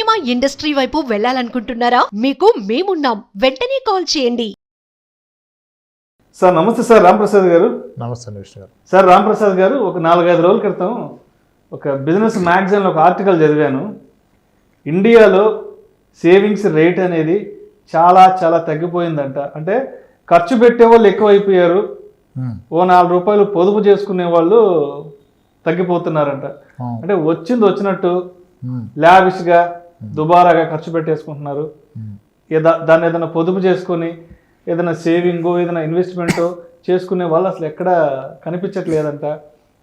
Cinema industry వైపు వెళ్ళాలనుకుంటున్నారా? మీకు మేమున్నాం. వెంటనే కాల్ చేయండి. సార్ నమస్తే సార్, రాంప్రసాద్ గారు. నమస్తే విష్ణు గారు. సార్ రాంప్రసాద్ గారు, ఒక 4-5 రోజుల క్రితం ఒక బిజినెస్ మ్యాగజైన్లో ఒక ఆర్టికల్ చదివాను. ఇండియాలో సేవింగ్స్ రేట్ అనేది చాలా చాలా తగ్గిపోయిందంట. అంటే ఖర్చు పెట్టే వాళ్ళు ఎక్కువైపోయారు, ఓ 4 రూపాయలు పొదుపు చేసుకునే వాళ్ళు తగ్గిపోతున్నారంట. అంటే వచ్చింది వచ్చినట్టు లావిష్గా దుబారాగా ఖర్చు పెట్టేసుకుంటున్నారు. దాన్ని ఏదైనా పొదుపు చేసుకొని ఏదైనా సేవింగ్ ఏదైనా ఇన్వెస్ట్మెంట్ చేసుకునే వాళ్ళు అసలు ఎక్కడ కనిపించట్లేదంట.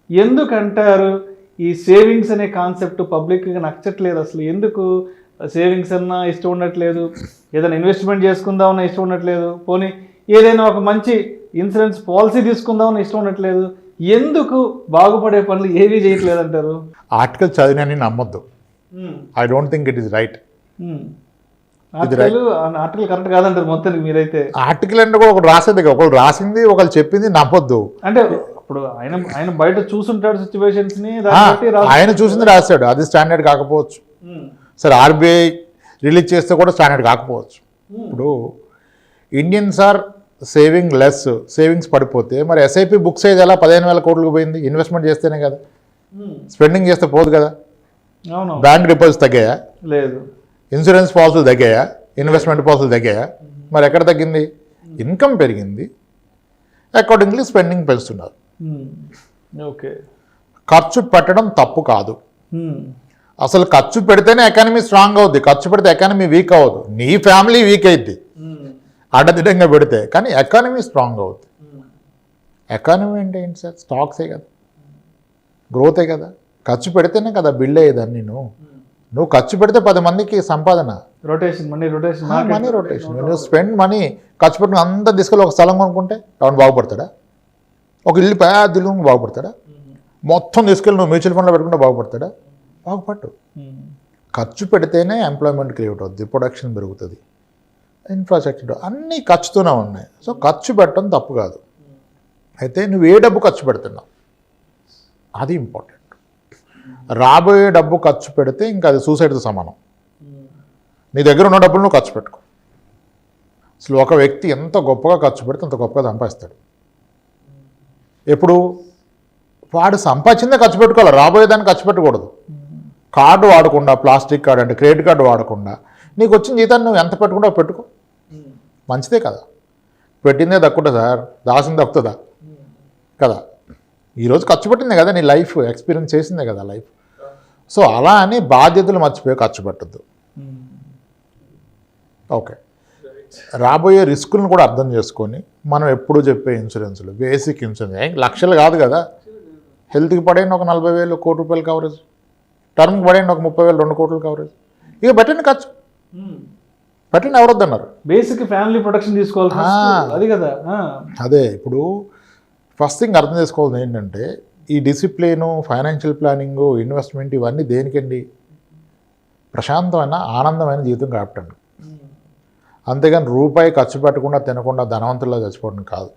ఎందుకంటారు ఈ సేవింగ్స్ అనే కాన్సెప్ట్ పబ్లిక్గా నచ్చట్లేదు? అసలు ఎందుకు సేవింగ్స్ అన్నా ఇష్టం ఉండట్లేదు, ఏదైనా ఇన్వెస్ట్మెంట్ చేసుకుందామన్నా ఇష్టం ఉండట్లేదు, పోనీ ఏదైనా ఒక మంచి ఇన్సూరెన్స్ పాలసీ తీసుకుందామని ఇష్టం ఉండట్లేదు? ఎందుకు బాగుపడే పనులు ఏవీ చేయట్లేదు అంటారు? ఆర్టికల్ చదివినని నమ్మొద్దు. I don't think it is right. Article correct కాదంటారు మొత్తానికి మీరైతే? ఆర్టికల్ అంటే కూడా ఒకరు రాసేది, ఒకరు రాసింది ఒకరు చెప్పింది నమ్మొద్దు. అంటే ఇప్పుడు ఆయన బయట చూసుంటాడు సిచ్యువేషన్స్ ని, ఆయన చూసింది రాశాడు, అది స్టాండర్డ్ కాకపోవచ్చు. సరే ఆర్బీఐ రిలీజ్ చేస్తే కూడా స్టాండర్డ్ కాకపోవచ్చు. ఇప్పుడు Indians are saving less, savings పడిపోతే మరి ఎస్ఐపి బుక్ సైజ్ ఎలా 15,000 కోట్లకు పోయింది? ఇన్వెస్ట్మెంట్ చేస్తేనే కదా, స్పెండింగ్ చేస్తే పోదు కదా. బ్యాంక్ డిపాజిట్స్ తగ్గాయా? లేదు. ఇన్సూరెన్స్ పాలసీలు తగ్గాయా? ఇన్వెస్ట్మెంట్ పాలసీలు తగ్గాయా? మరి ఎక్కడ తగ్గింది? ఇన్కమ్ పెరిగింది, అకార్డింగ్లీ స్పెండింగ్ పెంచుతున్నారు. ఓకే, ఖర్చు పెట్టడం తప్పు కాదు. అసలు ఖర్చు పెడితేనే ఎకానమీ స్ట్రాంగ్ అవుద్ది. ఖర్చు పెడితే ఎకానమీ వీక్ అవ్వదు, నీ ఫ్యామిలీ వీక్ అయింది అడ్డదిడ్డంగా పెడితే, కానీ ఎకానమీ స్ట్రాంగ్ అవుద్ది. ఎకానమీ అంటే ఏంటి సార్? స్టాక్సే కదా, గ్రోతే కదా. ఖర్చు పెడితేనే కదా బిల్డ్ అయ్యేదాన్ని. నువ్వు ఖర్చు పెడితే 10 మందికి సంపాదన, రొటేషన్, మనీ రొటేషన్. నువ్వు స్పెండ్ మనీ, ఖర్చు పెట్టుకుని అంతా తీసుకెళ్ళి ఒక స్థలం కొనుక్కుంటే ఎవరు బాగుపడతాడా? ఒక ఇల్లు పెద్ద ఇల్లు బాగుపడతాడా? మొత్తం తీసుకెళ్ళి నువ్వు మ్యూచువల్ ఫండ్లో పెట్టుకుంటే బాగుపడతాడా? బాగుపట్టు. ఖర్చు పెడితేనే ఎంప్లాయ్మెంట్ క్రియేట్ అవుతుంది, ప్రొడక్షన్ పెరుగుతుంది, ఇన్ఫ్రాస్ట్రక్చర్ అన్నీ ఖర్చుతూనే ఉన్నాయి. సో ఖర్చు పెట్టడం తప్పు కాదు. అయితే నువ్వు ఏ డబ్బు ఖర్చు పెడుతున్నావు అది ఇంపార్టెంట్. రాబోయే డబ్బు ఖర్చు పెడితే ఇంకా అది సూసైడ్తో సమానం. నీ దగ్గర ఉన్న డబ్బులు నువ్వు ఖర్చు పెట్టుకో. అసలు ఒక వ్యక్తి ఎంత గొప్పగా ఖర్చు పెడితే అంత గొప్పగా సంపాదిస్తాడు. ఎప్పుడు వాడు సంపాదించిందే ఖర్చు పెట్టుకోవాలి, రాబోయేదాన్ని ఖర్చు పెట్టకూడదు. కార్డు వాడకుండా, ప్లాస్టిక్ కార్డు అంటే క్రెడిట్ కార్డు వాడకుండా, నీకు వచ్చిన జీతాన్ని నువ్వు ఎంత పెట్టుకుంటావు పెట్టుకో, మంచిదే కదా. పెట్టిందే దక్కుంటా సార్, దాసింది దక్కుతుందా కదా. ఈరోజు ఖర్చు పెట్టిందే కదా, నీ లైఫ్ ఎక్స్పీరియన్స్ చేసిందే కదా లైఫ్. సో అలా అని బాధ్యతలు మర్చిపోయి ఖర్చు పెట్టద్దు. ఓకే, రాబోయే రిస్కులను కూడా అర్థం చేసుకొని మనం ఎప్పుడూ చెప్పే ఇన్సూరెన్స్లు, బేసిక్ ఇన్సూరెన్స్ లక్షలు కాదు కదా. హెల్త్కి పడేయండి ఒక 40,000 1 కోటి రూపాయలు కవరేజ్, టర్మ్కి పడేయండి ఒక 30,000 2 కోట్లు కవరేజ్. ఇక పెట్టండి ఖర్చు పెట్టండి, ఎవరొద్దన్నారు. బేసిక్ ఫ్యామిలీ ప్రొటెక్షన్ తీసుకోవాలి అది కదా. అదే ఇప్పుడు ఫస్ట్ థింగ్ అర్థం చేసుకోవాల్సింది ఏంటంటే, ఈ డిసిప్లిను, ఫైనాన్షియల్ ప్లానింగు, ఇన్వెస్ట్మెంట్ ఇవన్నీ దేనికండి? ప్రశాంతమైన ఆనందమైన జీవితం కాపటండి. అంతేగాని రూపాయి ఖర్చు పెట్టకుండా తినకుండా ధనవంతుల్లో చచ్చిపోవడం కాదు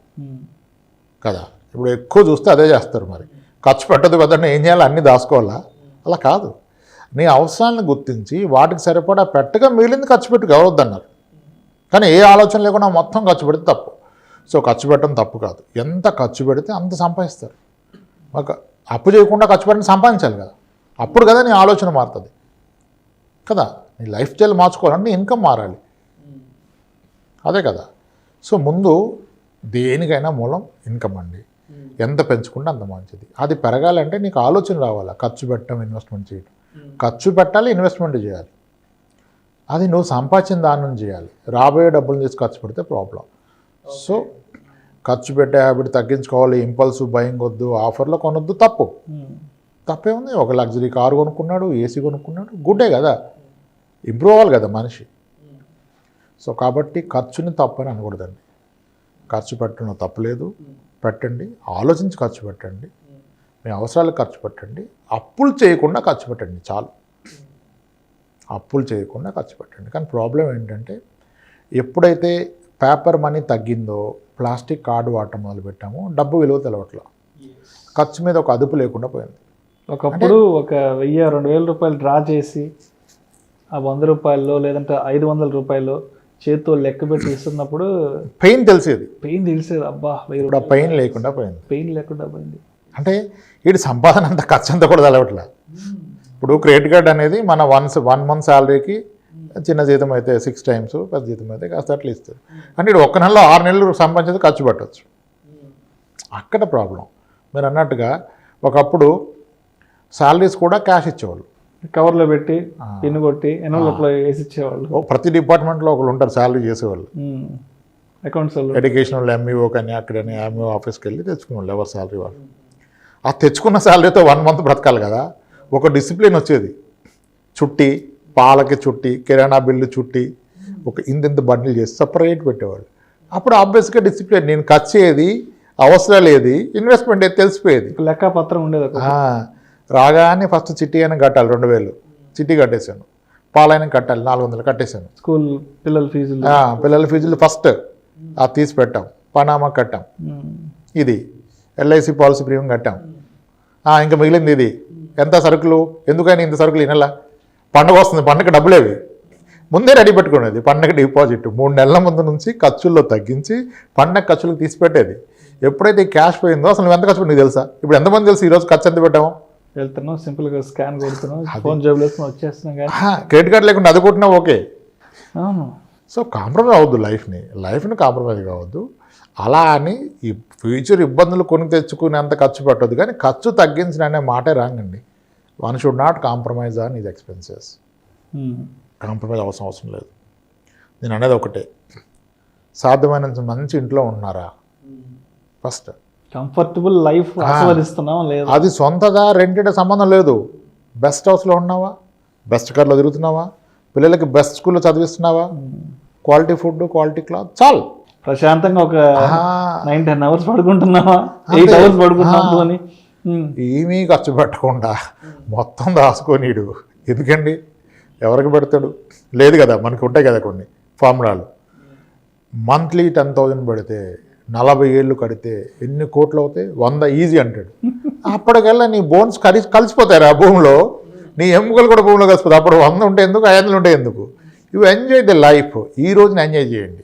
కదా. ఇప్పుడు ఎక్కువ చూస్తే అదే చేస్తారు. మరి ఖర్చు పెట్టదు కదండి, ఏం చేయాలి? అన్నీ దాచుకోవాలా? అలా కాదు. నీ అవసరాలను గుర్తించి వాటికి సరిపడా పెట్టగా మిగిలింది ఖర్చు పెట్టుకు ఎవరొద్దన్నారు. కానీ ఏ ఆలోచన లేకుండా మొత్తం ఖర్చు పెడితే తప్పు. సో ఖర్చు పెట్టడం తప్పు కాదు. ఎంత ఖర్చు పెడితే అంత సంపాదిస్తారు. ఒక అప్పు చేయకుండా ఖర్చు పెట్టిన సంపాదించాలి కదా, అప్పుడు కదా నీ ఆలోచన మారుతుంది కదా. నీ లైఫ్ స్టైల్ మార్చుకోవాలంటే ఇన్కమ్ మారాలి, అదే కదా. సో ముందు దేనికైనా మూలం ఇన్కమ్ అండి. ఎంత పెంచుకుంటే అంత మంచిది. అది పెరగాలంటే నీకు ఆలోచన రావాలా, ఖర్చు పెట్టడం, ఇన్వెస్ట్మెంట్ చేయడం. ఖర్చు పెట్టాలి, ఇన్వెస్ట్మెంట్ చేయాలి. అది నువ్వు సంపాదించిన దాని నుంచి చేయాలి. రాబోయే డబ్బులు తీసి ఖర్చు పెడితే ప్రాబ్లం. సో ఖర్చు పెట్టే హ్యాబిట్ తగ్గించుకోవాలి. ఇంపల్సివ్ బయింగ్ వద్దు, ఆఫర్లో కొనొద్దు, తప్పే ఉంది. ఒక లగ్జరీ కారు కొనుక్కున్నాడు, ఏసీ కొనుక్కున్నాడు, గుడ్డే కదా, ఇంప్రూవ్ అవ్వాలి కదా మనిషి. సో కాబట్టి ఖర్చుని తప్పని అనకూడదండి. ఖర్చు పెట్టడం తప్పులేదు, పెట్టండి, ఆలోచించి ఖర్చు పెట్టండి, మీ అవసరాలకు ఖర్చు పెట్టండి. అప్పులు చేయకుండా ఖర్చు పెట్టండి చాలు. అప్పులు చేయకుండా ఖర్చు పెట్టండి. కానీ ప్రాబ్లం ఏంటంటే, ఎప్పుడైతే పేపర్ మనీ తగ్గిందో, ప్లాస్టిక్ కార్డు వాడటం మొదలుపెట్టామో, డబ్బు విలువ తెలవట్ల, ఖర్చు మీద ఒక అదుపు లేకుండా పోయింది. ఒకప్పుడు ఒక 1000-2000 రూపాయలు డ్రా చేసి ఆ 100 రూపాయల్లో లేదంటే 500 రూపాయలు చేతితో లెక్క పెట్టి ఇస్తున్నప్పుడు పెయిన్ తెలిసేది, పెయిన్ తెలిసేది. అబ్బా ఇప్పుడు ఆ పెయిన్ లేకుండా పోయింది. పెయిన్ లేకుండా పోయింది. అంటే వీడి సంపాదన అంత ఖర్చు అంతా కూడా తెలవట్లే. ఇప్పుడు క్రెడిట్ కార్డ్ అనేది మన 1 మంత్ శాలరీకి చిన్న జీతం అయితే 6 టైమ్స్, పెద్ద జీతం అయితే కాస్త అట్లా ఇస్తారు. అంటే ఇటు ఒక్క నెలలో 6 నెలలు సంపాదించేది ఖర్చు పెట్టవచ్చు. అక్కడ ప్రాబ్లం. మీరు అన్నట్టుగా ఒకప్పుడు శాలరీస్ కూడా క్యాష్ ఇచ్చేవాళ్ళు, కవర్లో పెట్టి పిన్ను కొట్టి ఎన్వలప్లో వేసి ఇచ్చేవాళ్ళు. ప్రతి డిపార్ట్మెంట్లో ఒకరు ఉంటారు శాలరీ చేసేవాళ్ళు. అకౌంట్స్ వాళ్ళు, ఎడ్యుకేషన్ వాళ్ళు ఎంఈఓ కానీ అక్కడని ఎంఈఓ ఆఫీస్కి వెళ్ళి తెచ్చుకునేవాళ్ళు ఎవరు శాలరీ వాళ్ళు. ఆ తెచ్చుకున్న శాలరీతో 1 మంత్ బ్రతకాలి కదా. ఒక డిసిప్లిన్ వచ్చేది. చుట్టి, పాలకి చుట్టి, కిరాణా బిల్లు చుట్టి, ఒక ఇంత బండిల్ చేసి సపరేట్ పెట్టేవాళ్ళు. అప్పుడు ఆబ్వియస్గా డిసిప్లిన్, నేను ఖర్చు ఏది, అవసరాలు ఏది, ఇన్వెస్ట్మెంట్ ఏది తెలిసిపోయేది. లెక్క పత్రం ఉండేది. రాగానే ఫస్ట్ చిట్టి అయినా కట్టాలి, 2000 చిట్టి కట్టేశాను. పాలైనా కట్టాలి, 400 కట్టేశాను. స్కూల్ పిల్లల ఫీజులు ఫస్ట్ అది తీసి పెట్టాం, పనామా కట్టాం, ఇది ఎల్ఐసి పాలసీ ప్రీమియం కట్టాం. ఇంకా మిగిలింది ఇది. ఎంత సరుకులు, ఎందుకని ఇంత సరుకులు ఇనలా, పండుగ వస్తుంది, పండుగ డబ్బులేవి ముందే రెడీ పెట్టుకునేది. పండుగ డిపాజిట్ 3 నెలల ముందు నుంచి ఖర్చుల్లో తగ్గించి పండుగ ఖర్చులకు తీసి పెట్టేది. ఎప్పుడైతే క్యాష్ పోయిందో అసలు నువ్వు ఎంత ఖర్చు నీకు తెలుసా? ఇప్పుడు ఎంతమంది తెలుసు ఈరోజు ఖర్చు ఎంత పెట్టాము? వెళ్తున్నాం, సింపుల్గా స్కాన్ కొడుతున్నాం, ఫోన్ జాబ్ వేసుకుని వచ్చేస్తున్నాం. కానీ క్రెడిట్ కార్డు లేకుండా అది కొట్టినా ఓకే. అవును. సో కాంప్రమైజ్ అవ్వద్దు, లైఫ్ని కాంప్రమైజ్ కావద్దు. అలా అని ఈ ఫ్యూచర్ ఇబ్బందులు కొని తెచ్చుకునేంత ఖర్చు పెట్టద్దు, కానీ ఖర్చు తగ్గించిన అనే మాటే రాంగండి. One should not compromise on is expenses. Compromise అవసరం లేదు. నేను అనేది ఒకటే, సాధ్యమైనంత మంచి ఇంట్లో ఉంటున్నారా ఫస్ట్, కంఫర్టబుల్ లైఫ్ ఆస్వాదిస్తున్నావా లేదా, అది సొంతదా రెంటెడ్ సంబంధం లేదు. బెస్ట్ హౌస్లో ఉన్నావా, బెస్ట్ కార్లో తిరుగుతున్నావా, పిల్లలకి బెస్ట్ స్కూల్లో చదివిస్తున్నావా, క్వాలిటీ ఫుడ్, క్వాలిటీ క్లాత్, చాలు. ప్రశాంతంగా ఒక 9-10 అవర్స్ పడుకుంటున్నావా, 8 అవర్స్ పడుకుంటున్నావు అని ఏమీ ఖర్చు పెట్టకుండా మొత్తం దాచుకోనీడు. ఎందుకండి, ఎవరికి పెడతాడు? లేదు కదా, మనకి ఉంటాయి కదా కొన్ని ఫార్ములాలు. మంత్లీ 10,000 పెడితే 40 ఏళ్ళు కడితే ఎన్ని కోట్లు అవుతాయి? 100 ఈజీ అంటాడు. అప్పటికల్లా నీ బోన్స్ కలిసిపోతారు ఆ భూమిలో, నీ ఎముకలు కూడా భూమిలో కలిసిపోతాయి. అప్పుడు 100 ఉంటే ఎందుకు, 500 ఉంటే ఎందుకు? You enjoy the life. ఈ రోజుని ఎంజాయ్ చేయండి.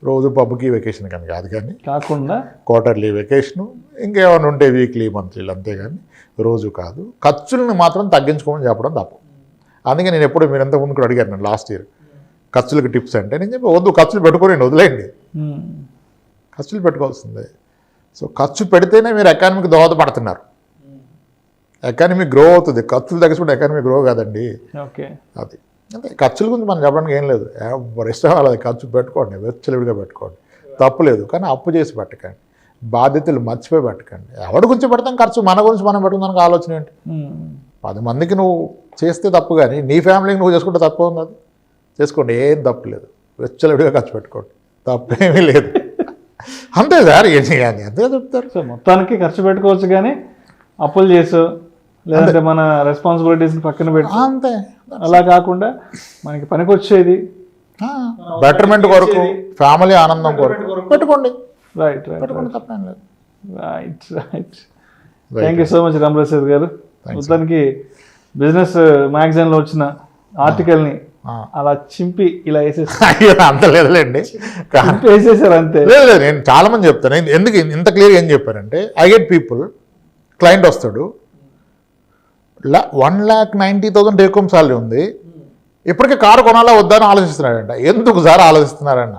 రోజు పబ్కి వెకేషన్ కానీ కాదు, కానీ కాకుండా క్వార్టర్లీ వెకేషను, ఇంకేమైనా ఉంటే వీక్లీ, మంత్లీలు, అంతేగాని రోజు కాదు. ఖర్చులను మాత్రం తగ్గించుకోమని చెప్పడం తప్పు. అందుకే నేను ఎప్పుడు మీరు ఎంత ముందు కూడా అడిగాను, నేను లాస్ట్ ఇయర్ ఖర్చులకు టిప్స్ అంటే నేను చెప్పి వద్దు, ఖర్చులు పెట్టుకొని వదిలేయండి. ఖర్చులు పెట్టుకోవాల్సిందే. సో ఖర్చు పెడితేనే మీరు ఎకానమీకి దోహదపడుతున్నారు. ఎకానమీ గ్రో అవుతుంది. ఖర్చులు తగ్గించుకుంటే ఎకానమీ గ్రో కాదండి. ఓకే, అది అంటే ఖర్చుల గురించి మనం చెప్పడానికి ఏం లేదు. ఇష్టం వాళ్ళది ఖర్చు పెట్టుకోండి, వెచ్చలివిడిగా పెట్టుకోండి, తప్పు లేదు. కానీ అప్పు చేసి పెట్టకండి, బాధ్యతలు మర్చిపోయి పెట్టకండి. ఎవరి గురించి పెడతాం ఖర్చు, మన గురించి మనం పెట్టుకుందానికి ఆలోచన ఏంటి? 10 మందికి నువ్వు చేస్తే తప్పు, కానీ నీ ఫ్యామిలీకి నువ్వు చేసుకుంటే తప్పు ఉంది. అది చేసుకోండి, ఏం తప్పు లేదు. వెచ్చలివిడిగా ఖర్చు పెట్టుకోండి, తప్పేమీ లేదు. అంతే సార్, ఏం చేయాలి, అంతే చెప్తారు. సో మొత్తానికి ఖర్చు పెట్టుకోవచ్చు, కానీ అప్పులు చేసు లేదంటే మన రెస్పాన్సిబిలిటీస్ని పక్కన పెట్టు, అంతే. అలా కాకుండా మనకి పనికొచ్చేది, బెటర్మెంట్ కొరకు, ఫ్యామిలీ ఆనందం కొరకు పెట్టుకోండి. రైట్, పెట్టుకోండి, తప్పేం లేదు. Right. Thank you so much Ramprasad గారు. మొత్తానికి బిజినెస్ మ్యాగజైన్లో వచ్చిన ఆర్టికల్ని అలా చింపి ఇలా వేసేసారు. అంత లేదులేండి, వేసేసారు అంతే. లేదు, నేను చాలా మంది చెప్తాను. ఎందుకు ఇంత క్లియర్గా ఏం చెప్పారంటే, ఐ గెట్ పీపుల్, క్లయింట్ వస్తాడు, 1,90,000 టేక్ హోమ్ సాలరీ ఉంది, ఇప్పటికే కారు కొనాలా వద్దా అని ఆలోచిస్తున్నాడంట. ఎందుకు సార్ ఆలోచిస్తున్నారన్న?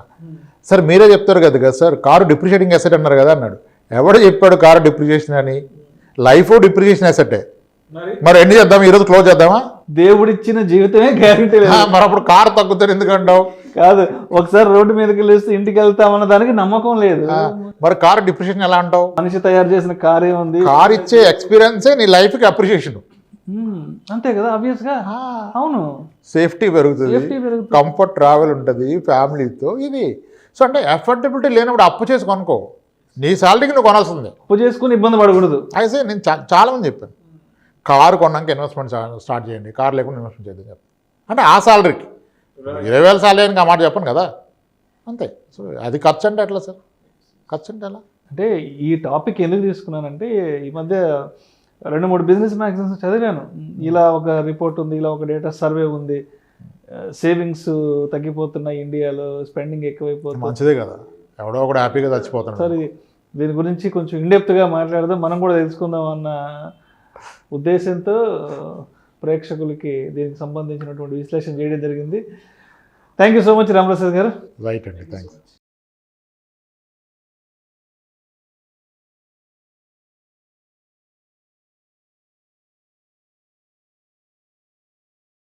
సార్ మీరే చెప్తారు కదా సార్, కారు డిప్రిషియేటింగ్ అసెట్ అన్నారు కదా అన్నాడు. ఎవడు చెప్పాడు కారు డిప్రిషియేషన్ అని? లైఫ్ డిప్రిషియేషన్ అసెటే. మరి ఎన్ని చేద్దాం, ఈరోజు క్లోజ్ చేద్దామా? దేవుడిచ్చిన జీవితమే గ్యారంటీ లేదు. మరి అప్పుడు కారు తగ్గుతారు ఎందుకంటావు? కాదు, ఒకసారి రోడ్డు మీదకి వెళ్ళేస్తే ఇంటికి వెళ్తామన్న దానికి నమ్మకం లేదు. మరి కారు డిప్రిషియేషన్ ఎలా అంటావు? మనిషి తయారు చేసిన కారే ఉంది. కారు ఇచ్చే ఎక్స్పీరియన్సే నీ లైఫ్కి అప్రిషియేషన్. అంతే కదా, ఆబ్వియస్ గా. అవును, సేఫ్టీ పెరుగుతుంది, కంఫర్ట్ ట్రావెల్ ఉంటుంది ఫ్యామిలీతో. ఇది సో అంటే ఎఫర్డబిలిటీ లేనప్పుడు అప్పు చేసి కొనుక్కో, నీ శాలరీకి నువ్వు కొనాల్సిందే. అప్పు చేసుకుని ఇబ్బంది పడకూడదు. అయితే నేను చాలామంది చెప్పాను, కారు కొన్నాక ఇన్వెస్ట్మెంట్ స్టార్ట్ చేయండి, కారు లేకుండా ఇన్వెస్ట్మెంట్ చేద్దాం చెప్పాను. అంటే ఆ శాలరీకి 20,000 శాలరీ అని ఆ మాట చెప్పను కదా, అంతే. సో అది ఖర్చు అంటే ఎట్లా సార్? ఖర్చు అంటే ఎలా? అంటే ఈ టాపిక్ ఎందుకు తీసుకున్నానంటే, ఈ మధ్య 2-3 బిజినెస్ మ్యాగజైన్స్ చదివాను. ఇలా ఒక రిపోర్ట్ ఉంది, ఇలా ఒక డేటా సర్వే ఉంది, సేవింగ్స్ తగ్గిపోతున్నాయి ఇండియాలో, స్పెండింగ్ ఎక్కువైపోతుంది. మంచిదే కదా, ఎవడో ఒకడు హ్యాపీగా చచ్చిపోతాడు. సార్ దీని గురించి కొంచెం ఇండెప్త్గా మాట్లాడదాం, మనం కూడా తెలుసుకుందాం అన్న ఉద్దేశంతో ప్రేక్షకులకి దీనికి సంబంధించినటువంటి విశ్లేషణ చేయడం జరిగింది. Thank you so much Ramprasad గారు. రైట్ అండి, థ్యాంక్స్.